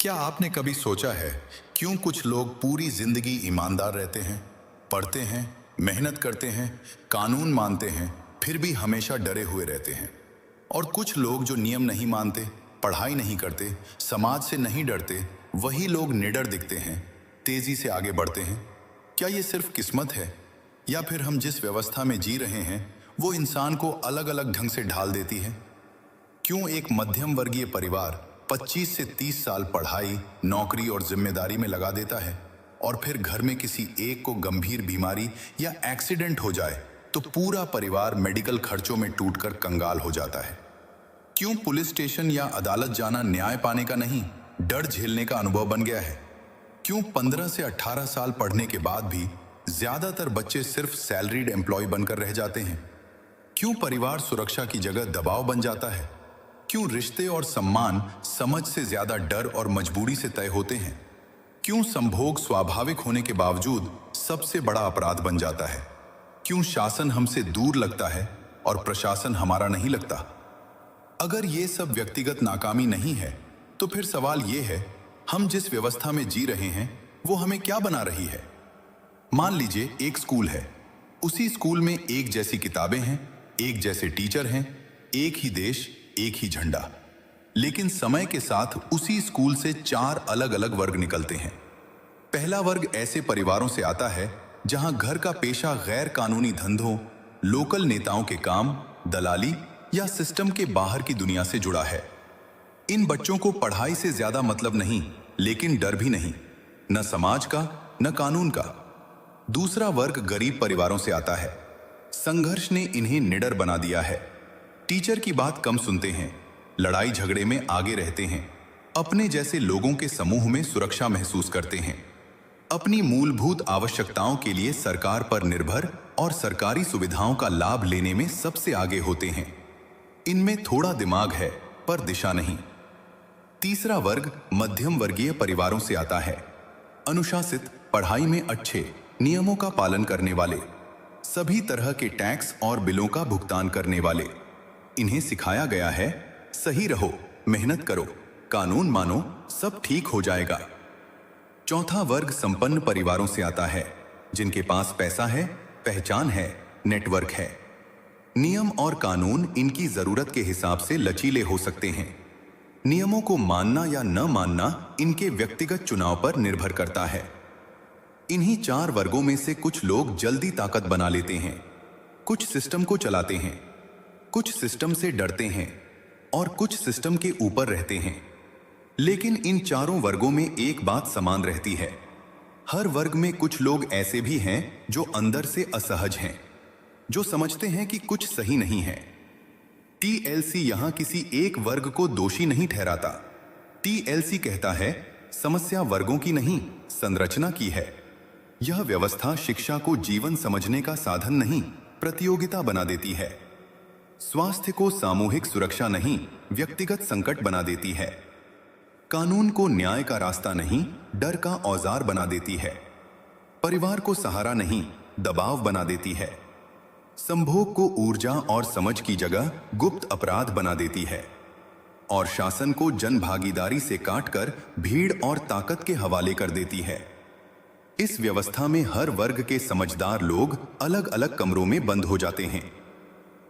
क्या आपने कभी सोचा है क्यों कुछ लोग पूरी जिंदगी ईमानदार रहते हैं, पढ़ते हैं, मेहनत करते हैं, कानून मानते हैं, फिर भी हमेशा डरे हुए रहते हैं? और कुछ लोग जो नियम नहीं मानते, पढ़ाई नहीं करते, समाज से नहीं डरते, वही लोग निडर दिखते हैं, तेजी से आगे बढ़ते हैं। क्या ये सिर्फ किस्मत है, या फिर हम जिस व्यवस्था में जी रहे हैं वो इंसान को अलग अलग ढंग से ढाल देती है? क्यों एक मध्यम वर्गीय परिवार 25 से 30 साल पढ़ाई, नौकरी और जिम्मेदारी में लगा देता है, और फिर घर में किसी एक को गंभीर बीमारी या एक्सीडेंट हो जाए तो पूरा परिवार मेडिकल खर्चों में टूटकर कंगाल हो जाता है? क्यों पुलिस स्टेशन या अदालत जाना न्याय पाने का नहीं, डर झेलने का अनुभव बन गया है? क्यों 15 से 18 साल पढ़ने के बाद भी ज्यादातर बच्चे सिर्फ सैलरीड एम्प्लॉय बनकर रह जाते हैं? क्यों परिवार सुरक्षा की जगह दबाव बन जाता है? क्यों रिश्ते और सम्मान समझ से ज्यादा डर और मजबूरी से तय होते हैं? क्यों संभोग स्वाभाविक होने के बावजूद सबसे बड़ा अपराध बन जाता है? क्यों शासन हमसे दूर लगता है और प्रशासन हमारा नहीं लगता? अगर ये सब व्यक्तिगत नाकामी नहीं है तो फिर सवाल ये है, हम जिस व्यवस्था में जी रहे हैं वो हमें क्या बना रही है? मान लीजिए एक स्कूल है, उसी स्कूल में एक जैसी किताबें हैं, एक जैसे टीचर हैं, एक ही देश, एक ही झंडा। लेकिन समय के साथ उसी स्कूल से 4 अलग अलग वर्ग निकलते हैं। पहला वर्ग ऐसे परिवारों से आता है जहां घर का पेशा गैर कानूनी धंधों, लोकल नेताओं के काम, दलाली या सिस्टम के बाहर की दुनिया से जुड़ा है। इन बच्चों को पढ़ाई से ज्यादा मतलब नहीं, लेकिन डर भी नहीं, न समाज का न कानून का। दूसरा वर्ग गरीब परिवारों से आता है। संघर्ष ने इन्हें निडर बना दिया है। टीचर की बात कम सुनते हैं, लड़ाई झगड़े में आगे रहते हैं, अपने जैसे लोगों के समूह में सुरक्षा महसूस करते हैं, अपनी मूलभूत आवश्यकताओं के लिए सरकार पर निर्भर और सरकारी सुविधाओं का लाभ लेने में सबसे आगे होते हैं। इनमें थोड़ा दिमाग है पर दिशा नहीं। तीसरा वर्ग मध्यम वर्गीय परिवारों से आता है। अनुशासित, पढ़ाई में अच्छे, नियमों का पालन करने वाले, सभी तरह के टैक्स और बिलों का भुगतान करने वाले। इन्हें सिखाया गया है, सही रहो, मेहनत करो, कानून मानो, सब ठीक हो जाएगा। चौथा वर्ग संपन्न परिवारों से आता है, जिनके पास पैसा है, पहचान है, नेटवर्क है। नियम और कानून इनकी जरूरत के हिसाब से लचीले हो सकते हैं। नियमों को मानना या न मानना इनके व्यक्तिगत चुनाव पर निर्भर करता है। इन्हीं 4 वर्गों में से कुछ लोग जल्दी ताकत बना लेते हैं, कुछ सिस्टम को चलाते हैं, कुछ सिस्टम से डरते हैं और कुछ सिस्टम के ऊपर रहते हैं। लेकिन इन चारों वर्गों में एक बात समान रहती है। हर वर्ग में कुछ लोग ऐसे भी हैं जो अंदर से असहज हैं, जो समझते हैं कि कुछ सही नहीं है। टीएलसी यहां किसी एक वर्ग को दोषी नहीं ठहराता। टीएलसी कहता है, समस्या वर्गों की नहीं, संरचना की है। यह व्यवस्था शिक्षा को जीवन समझने का साधन नहीं, प्रतियोगिता बना देती है। स्वास्थ्य को सामूहिक सुरक्षा नहीं, व्यक्तिगत संकट बना देती है। कानून को न्याय का रास्ता नहीं, डर का औजार बना देती है। परिवार को सहारा नहीं, दबाव बना देती है। संभोग को ऊर्जा और समझ की जगह गुप्त अपराध बना देती है। और शासन को जन भागीदारी से काटकर भीड़ और ताकत के हवाले कर देती है। इस व्यवस्था में हर वर्ग के समझदार लोग अलग अलग कमरों में बंद हो जाते हैं।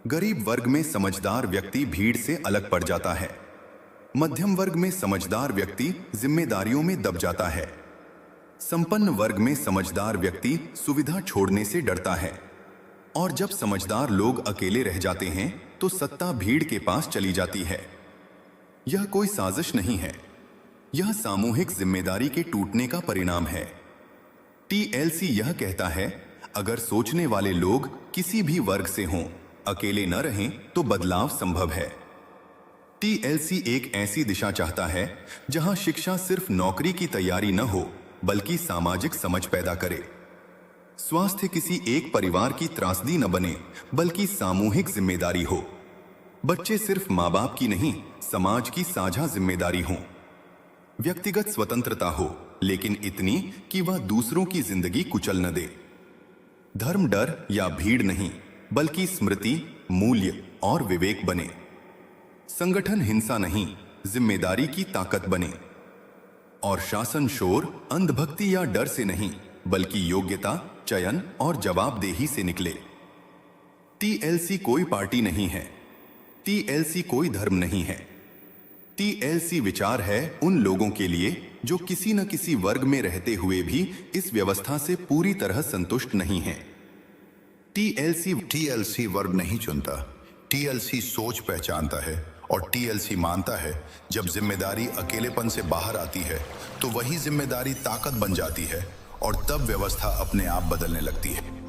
गरीब वर्ग में समझदार व्यक्ति भीड़ से अलग पड़ जाता है। मध्यम वर्ग में समझदार व्यक्ति जिम्मेदारियों में दब जाता है। संपन्न वर्ग में समझदार व्यक्ति सुविधा छोड़ने से डरता है। और जब समझदार लोग अकेले रह जाते हैं तो सत्ता भीड़ के पास चली जाती है। यह कोई साजिश नहीं है, यह सामूहिक जिम्मेदारी के टूटने का परिणाम है। टीएलसी यह कहता है, अगर सोचने वाले लोग किसी भी वर्ग से हों, अकेले न रहें तो बदलाव संभव है। टीएलसी एक ऐसी दिशा चाहता है जहां शिक्षा सिर्फ नौकरी की तैयारी न हो, बल्कि सामाजिक समझ पैदा करे। स्वास्थ्य किसी एक परिवार की त्रासदी न बने, बल्कि सामूहिक जिम्मेदारी हो। बच्चे सिर्फ माँ बाप की नहीं, समाज की साझा जिम्मेदारी हो। व्यक्तिगत स्वतंत्रता हो, लेकिन इतनी कि वह दूसरों की जिंदगी कुचल न दे। धर्म डर या भीड़ नहीं, बल्कि स्मृति, मूल्य और विवेक बने। संगठन हिंसा नहीं, जिम्मेदारी की ताकत बने। और शासन शोर अंधभक्ति या डर से नहीं, बल्कि योग्यता, चयन और जवाबदेही से निकले। टीएलसी कोई पार्टी नहीं है, टीएलसी कोई धर्म नहीं है। टीएलसी विचार है उन लोगों के लिए जो किसी न किसी वर्ग में रहते हुए भी इस व्यवस्था से पूरी तरह संतुष्ट नहीं है। टीएलसी वर्ग नहीं चुनता, टीएलसी सोच पहचानता है। और टीएलसी मानता है जब जिम्मेदारी अकेलेपन से बाहर आती है तो वही जिम्मेदारी ताकत बन जाती है और तब व्यवस्था अपने आप बदलने लगती है।